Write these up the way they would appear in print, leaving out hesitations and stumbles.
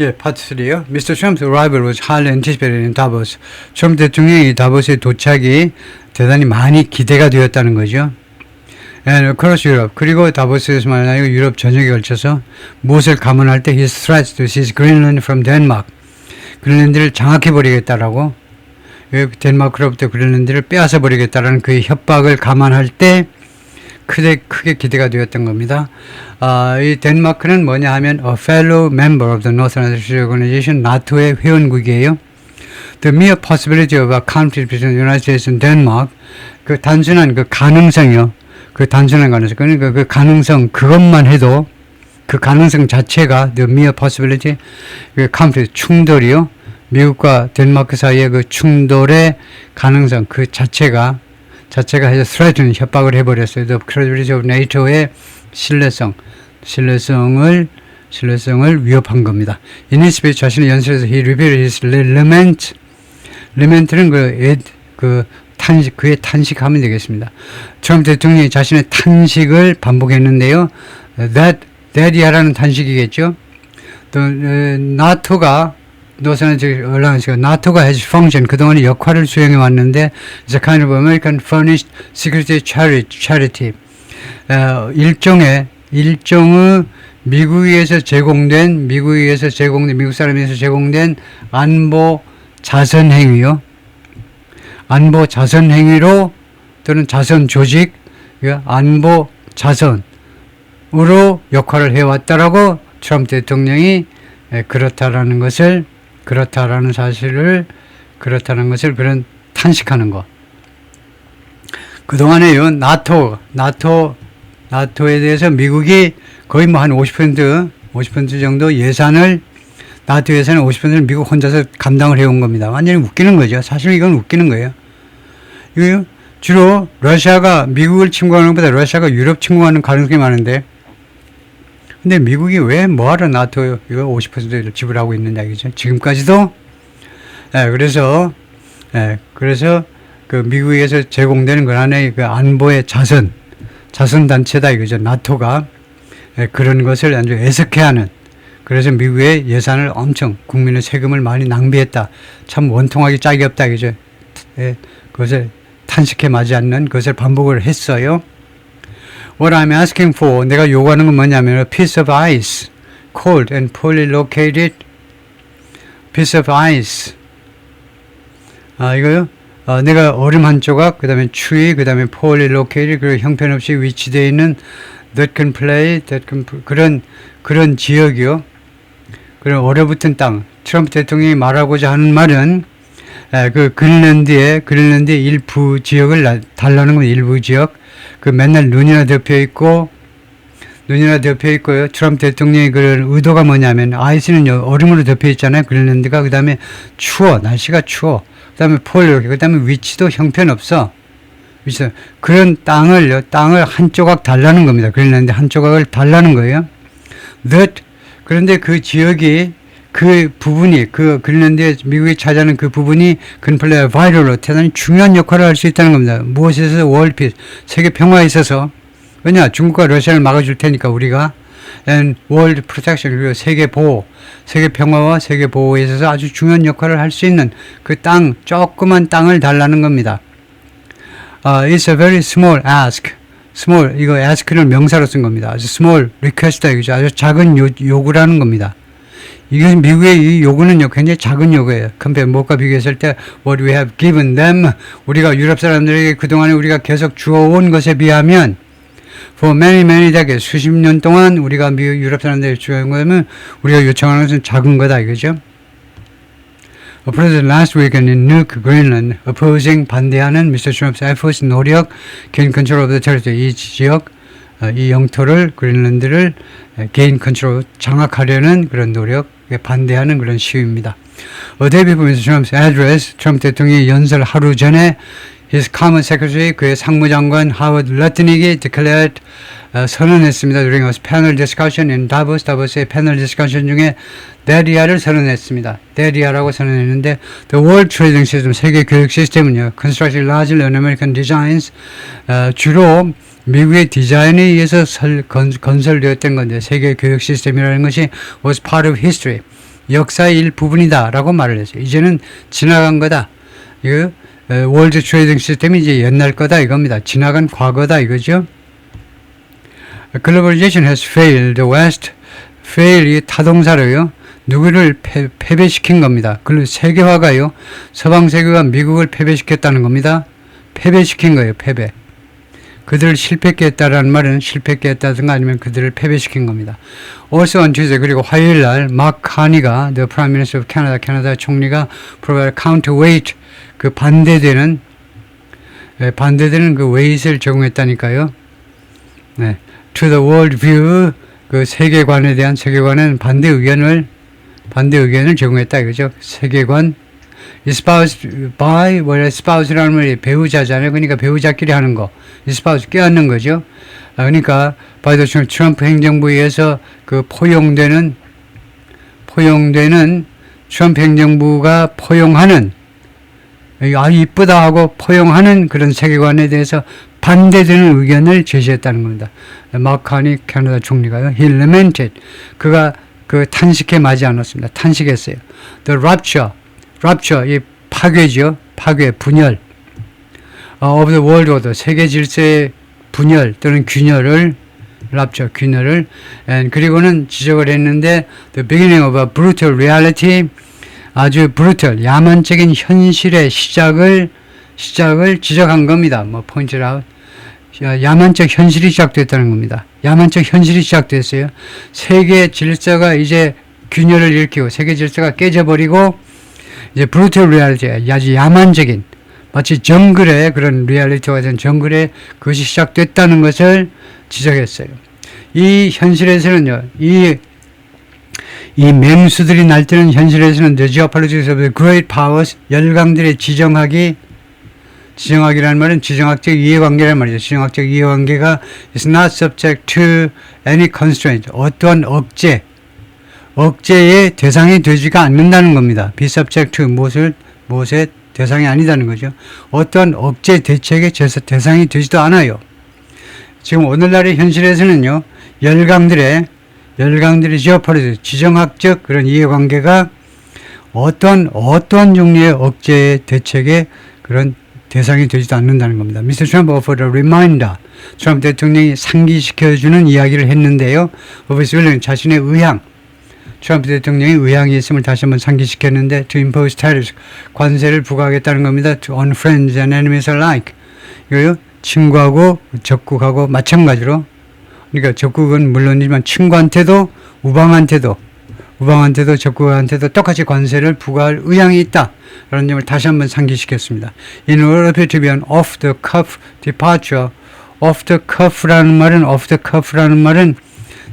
예, 파트 3요. Mr. Trump's arrival was highly anticipated in Davos. 트럼프 대통령이 다보스의 도착이 대단히 많이 기대가 되었다는 거죠. And across Europe. 그리고 다보스에서만 아니고 유럽 전역에 걸쳐서 무엇을 감언할 때 his threats to seize Greenland from Denmark. 그린란드를 장악해버리겠다라고 덴마크로부터 그린란드를 빼앗아 버리겠다라는 그의 협박을 감안할 때 크게 기대가 되었던 겁니다. 이 덴마크는 뭐냐 하면 a fellow member of the Northern Atlantic Organization, 나토의 회원국이에요. The mere possibility of a conflict between the United States and Denmark, 그 단순한 그 가능성이요. 그 단순한 가능성, 그러니까 그 가능성 그것만 해도 그 가능성 자체가 the mere possibility, 그 conflict 충돌이요. 미국과 덴마크 사이의 그 충돌의 가능성 그 자체가 해서 threaten 협박을 해버렸어요. The credibility of NATO의 신뢰성을 위협한 겁니다. In his speech 자신의 연설에서 he repeated his lament. lament는 그의 탄식하면 되겠습니다. 트럼프 대통령이 자신의 탄식을 반복했는데요. that이라는 탄식이겠죠. 또 나토가 나토가 has function 그동안의 역할을 수행해 왔는데 it's a kind of American furnished security charity. 일종의 미국 사람에서 제공된 안보 자선 행위로 또는 자선 조직 안보 자선으로 역할을 해왔다라고 트럼프 대통령이 그렇다라는 것을 그런 탄식하는 것. 그동안에요, 나토에 대해서 미국이 거의 뭐 한 50% 정도 예산을, 나토 예산의 50%를 미국 혼자서 감당을 해온 겁니다. 완전히 웃기는 거죠. 사실 이건 웃기는 거예요. 이거 주로 러시아가 미국을 침공하는 것보다 러시아가 유럽 침공하는 가능성이 많은데, 근데 미국이 왜 뭐하러 나토 이거 50%를 지불하고 있느냐 이거죠. 지금까지도. 그래서 그 미국에서 제공되는 것 안에 그 안보의 자선 단체다 이거죠. 나토가 그런 것을 아주 애석해하는. 그래서 미국의 예산을 엄청 국민의 세금을 많이 낭비했다. 참 원통하기 짝이 없다 이거죠. 그것을 탄식해 마지 않는 그것을 반복을 했어요. What I'm asking for, 내가 요구하는 건 뭐냐면 a piece of ice, cold and poorly located piece of ice. 이거요. 내가 얼음 한 조각, 그 다음에 추위, 그 다음에 poorly located, 그리고 형편없이 위치되어 있는 그런 지역이요. 그런 얼어붙은 땅. 트럼프 대통령이 말하고자 하는 말은 그 그린란드의 일부 지역을 달라는 건 일부 지역. 그 맨날 눈이나 덮여 있고요. 트럼프 대통령의 그런 의도가 뭐냐면 아이스는 얼음으로 덮여 있잖아요. 그린란드가. 그 다음에 날씨가 추워. 그 다음에 그 다음에 위치도 형편없어. 그런 땅을 한 조각 달라는 겁니다. 그린란드 한 조각을 달라는 거예요. 그런데 그 지역이 그 부분이 그린란드에 미국이 차지하는 그 부분이 근플레이 바이럴로 대단히 중요한 역할을 할 수 있다는 겁니다. 무엇에 있어서 월피스 세계 평화에 있어서 왜냐 중국과 러시아를 막아줄 테니까 우리가 and world protection 그리고 세계 평화와 세계 보호에 있어서 아주 중요한 역할을 할 수 있는 그 조그만 땅을 달라는 겁니다. It's a very small ask. small 이거 ask를 명사로 쓴 겁니다. 아주 small request다 이거죠. 아주 작은 요구라는 겁니다. 이게 미국의 이 요구는요, 굉장히 작은 요구예요. 뭐가 비교했을 때, what we have given them, 우리가 유럽 사람들에게 그동안에 우리가 계속 주어온 것에 비하면, for many decades, 수십 년 동안 우리가 유럽 사람들에게 주어온 거면, 우리가 요청하는 것은 작은 거다, 이거죠. A president last weekend in Nuuk, Greenland, opposing, 반대하는 Mr. Trump's efforts, 노력, gain control of the territory, 이 지역, 이 영토를, 그린란드를 개인 컨트롤 장악하려는 그런 노력에 반대하는 그런 시위입니다. A day before Mr. Trump's address, 트럼프 대통령의 연설 하루 전에 his common secretary, 그의 상무장관 하워드 러트닉이 declared, 선언했습니다. During a panel discussion in Davos, 다보스의 패널 디스커션 중에 데리아를 선언했습니다. 데리아라고 선언했는데 the world trading system, 세계 교육 시스템은요, constructed largely on American designs, 주로 미국의 디자인에 의해서 건설되었던 건데 세계 교육 시스템이라는 것이 was part of history. 역사의 일부분이다라고 말을 했어요. 이제는 지나간 거다. 이거 월드 트레이딩 시스템이 이제 옛날 거다 이겁니다. 지나간 과거다 이거죠. Globalization has failed the West. fail 이 타동사로요. 누구를 패배시킨 겁니다. 그리고 세계화가요. 서방 세계가 미국을 패배시켰다는 겁니다. 패배시킨 거예요. 패배. 그들을 실패케 했다라는 말은 실패케 했다든가 아니면 그들을 패배시킨 겁니다. Also on Tuesday 그리고 화요일날 막 카니가 the Prime Minister of Canada 캐나다 총리가 provide counterweight 그 반대되는 그 weight을 제공했다니까요. 네. To the world view 그 세계관에 대한 세계관은 반대 의견을 제공했다 이거죠. 세계관 espoused by espouse라는 말이 배우자잖아요. 그러니까 배우자끼리 하는 거 espouse 껴안는 거죠. 그러니까 바이든 트럼프 행정부에 의해서 그 포용되는 트럼프 행정부가 포용하는 이쁘다 하고 포용하는 그런 세계관에 대해서 반대되는 의견을 제시했다는 겁니다. 마카니 캐나다 총리가요. He lamented. 그가 그 탄식에 맞지 않았습니다. 탄식했어요. The rupture, 이 파괴죠. 파괴, 분열. of the world order, 세계 질서의 분열 또는 균열을 균열을 그리고는 지적을 했는데 the beginning of a brutal reality, 아주 brutal, 야만적인 현실의 시작을 지적한 겁니다. 뭐 포인트를 아웃. 야만적 현실이 시작됐다는 겁니다. 야만적 현실이 시작됐어요. 세계 질서가 이제 균열을 일으키고 세계 질서가 깨져버리고 이제 brutal reality, 아주 야만적인 마치 정글의 그런 리얼리티가 된 정글의 그것이 시작됐다는 것을 지적했어요. 이 현실에서는요, 이 맹수들이 날뛰는 현실에서는 the geopolitics of the great powers, 열강들의 지정학이라는 말은 지정학적 이해관계란 말이죠. 지정학적 이해관계가 is not subject to any constraint, 어떠한 억제의 대상이 되지가 않는다는 겁니다. be subject to 무엇의 대상이 아니다는 거죠. 어떤 억제 대책의 대상이 되지도 않아요. 지금 오늘날의 현실에서는요, 열강들의 지오폴리틱, 지정학적 그런 이해관계가 어떤 종류의 억제 대책의 그런 대상이 되지도 않는다는 겁니다. Mr. Trump offered a reminder. 트럼프 대통령이 상기시켜주는 이야기를 했는데요. of his willing, 자신의 의향. 트럼프 대통령이 의향이 있음을 다시 한번 상기시켰는데 to impose tariffs, 관세를 부과하겠다는 겁니다. on friends and enemies alike. 이거요, 친구하고 적국하고 마찬가지로, 그러니까 적국은 물론이지만 친구한테도 우방한테도 적국한테도 똑같이 관세를 부과할 의향이 있다. 라는 점을 다시 한번 상기시켰습니다. In order to be an off-the-cuff departure, off-the-cuff라는 말은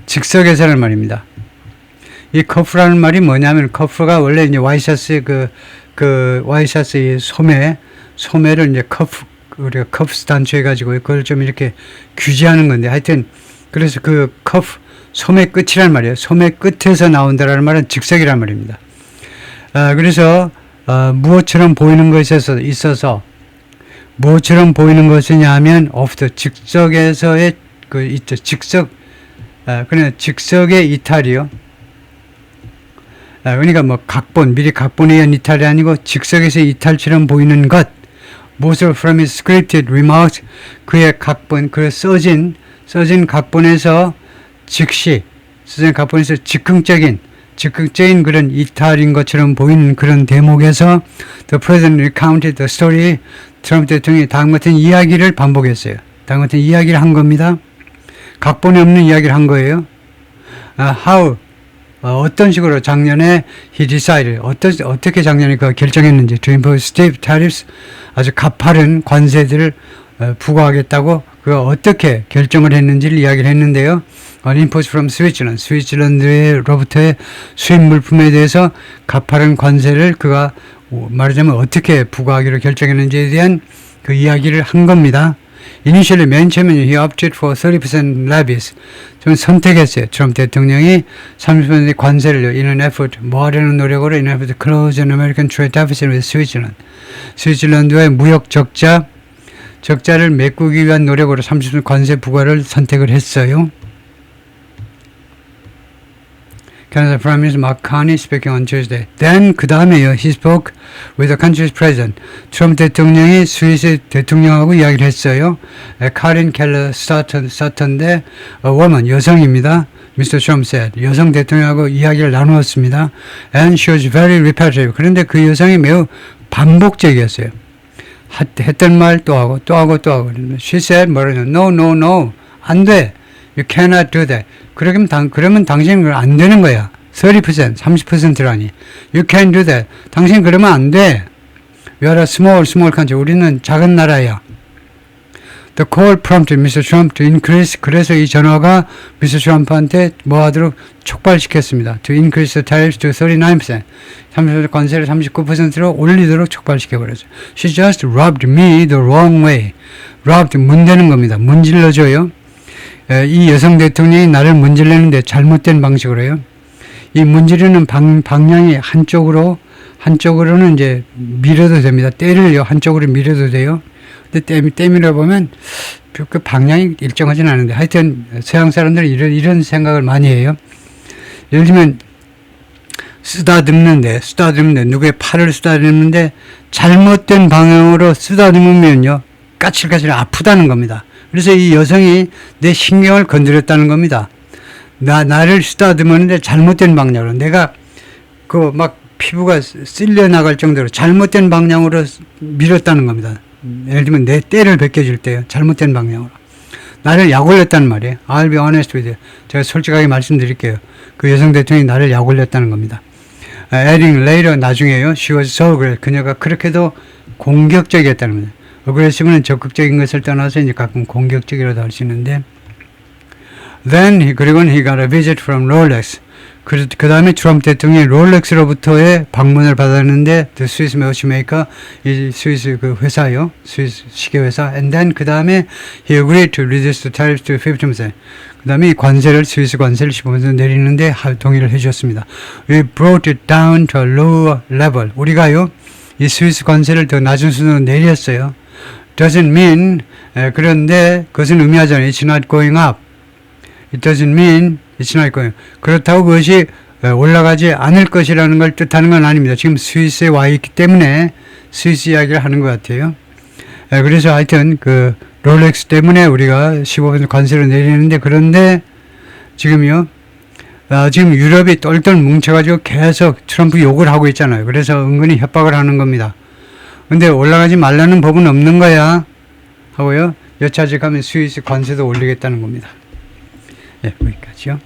즉석에서라는 말입니다. 이 커프라는 말이 뭐냐면, 커프가 원래 이제 와이셔츠 와이셔츠의 소매를 이제 우리가 커프스 단추해가지고 그걸 좀 이렇게 규제하는 건데, 하여튼, 그래서 그 커프, 소매 끝이란 말이에요. 소매 끝에서 나온다라는 말은 즉석이란 말입니다. 그래서, 무엇처럼 보이는 것에 있어서, 무엇처럼 보이는 것이냐 하면, 즉석에서의 그냥 즉석의 이탈이요. 그러니까 뭐 미리 각본에 의한 이탈이 아니고 즉석에서 이탈처럼 보이는 것. 무엇을 from his scripted remarks, 그의 각본, 그 써진 각본에서 즉흥적인 그런 이탈인 것처럼 보이는 그런 대목에서 the president recounted the story, 트럼프 대통령이 다음 같은 이야기를 반복했어요. 다음 같은 이야기를 한 겁니다. 각본에 없는 이야기를 한 거예요. 어떤 식으로 작년에 he decided, 어떻게 작년에 그가 결정했는지 to impose steep tariffs, 아주 가파른 관세들을 부과하겠다고 그가 어떻게 결정을 했는지를 이야기를 했는데요. imports from Switzerland, 스위스랜드로부터의 수입 물품에 대해서 가파른 관세를 그가 말하자면 어떻게 부과하기로 결정했는지에 대한 그 이야기를 한 겁니다. Initially, 맨 처음에 he opted for 30% levies. 좀 선택했어요. 트럼프 대통령이 30% 관세를 in an effort, 뭐 하려는 노력으로 in an effort to close an American trade deficit with Switzerland. 스위스랜드와의 무역 적자를 메꾸기 위한 노력으로 30% 관세 부과를 선택을 했어요. Canada Prime Minister Mark Carney speaking on Tuesday. Then 그 다음에요. He spoke with the country's president. 트럼프 대통령이 스위스 대통령하고 이야기를 했어요. 카린 켈러 스타턴인데 woman 여성입니다. Mr. Trump said. 여성 대통령하고 이야기를 나누었습니다. And she was very repetitive. 그런데 그 여성이 매우 반복적이었어요. 했던 말 또 하고 또 하고 또 하고. She said 뭐라냐? No. 안 돼. You cannot do that. 그러면 당신은 그걸 안 되는 거야. 30%, 30%라니. You can't do that. 당신 그러면 안 돼. We are a small country. 우리는 작은 나라야. The call prompted Mr. Trump to increase. 그래서 이 전화가 Mr. Trump한테 뭐 하도록 촉발시켰습니다. To increase the tariffs to 39%. 30% 관세를 39%로 올리도록 촉발시켜버렸어요. She just rubbed me the wrong way. rubbed, 문대는 겁니다. 문질러줘요. 이 여성 대통령이 나를 문질르는데 잘못된 방식으로 해요. 이 문지르는 방향이 한쪽으로는 이제 밀어도 됩니다. 때를요, 한쪽으로 밀어도 돼요. 근데 때 밀어보면 그 방향이 일정하진 않은데 하여튼 서양 사람들은 이런 생각을 많이 해요. 예를 들면 쓰다듬는데 누구의 팔을 쓰다듬는데 잘못된 방향으로 쓰다듬으면요, 까칠까칠 아프다는 겁니다. 그래서 이 여성이 내 신경을 건드렸다는 겁니다. 나를 쓰다듬었는데 잘못된 방향으로. 내가 막 피부가 쓸려 나갈 정도로 잘못된 방향으로 밀었다는 겁니다. 예를 들면 내 때를 벗겨줄 때요. 잘못된 방향으로. 나를 약 올렸다는 말이에요. I'll be honest with you. 제가 솔직하게 말씀드릴게요. 그 여성 대통령이 나를 약 올렸다는 겁니다. Adding later, 나중에요. She was so great. 그녀가 그렇게도 공격적이었다는 겁니다. 어그레시브는 적극적인 것을 떠나서 이제 가끔 공격적이라도 할 수 있는데, then 그리고는 he got a visit from Rolex. 그 다음에 트럼프 대통령이 롤렉스로부터의 방문을 받았는데, the Swiss watchmaker, 이 스위스 그 회사요, 스위스 시계 회사. And then 그 다음에 he agreed to reduce the tariffs to 50%. 그 다음에 스위스 관세를 15% 내리는데 동의를 해주었습니다. We brought it down to a lower level. 우리가요, 이 스위스 관세를 더 낮은 수준으로 내렸어요. Doesn't mean, 그런데 그것은 의미하잖아요. It's not going up. It doesn't mean it's not going. 그렇다고 그것이 올라가지 않을 것이라는 걸 뜻하는 건 아닙니다. 지금 스위스에 와 있기 때문에 스위스 이야기를 하는 것 같아요. 그래서 하여튼 그 롤렉스 때문에 우리가 15% 관세를 내리는데, 그런데 지금요, 지금 유럽이 똘똘 뭉쳐가지고 계속 트럼프 욕을 하고 있잖아요. 그래서 은근히 협박을 하는 겁니다. 근데 올라가지 말라는 법은 없는 거야 하고요, 여차적하면 스위스 관세도 올리겠다는 겁니다. 예, 여기까지요.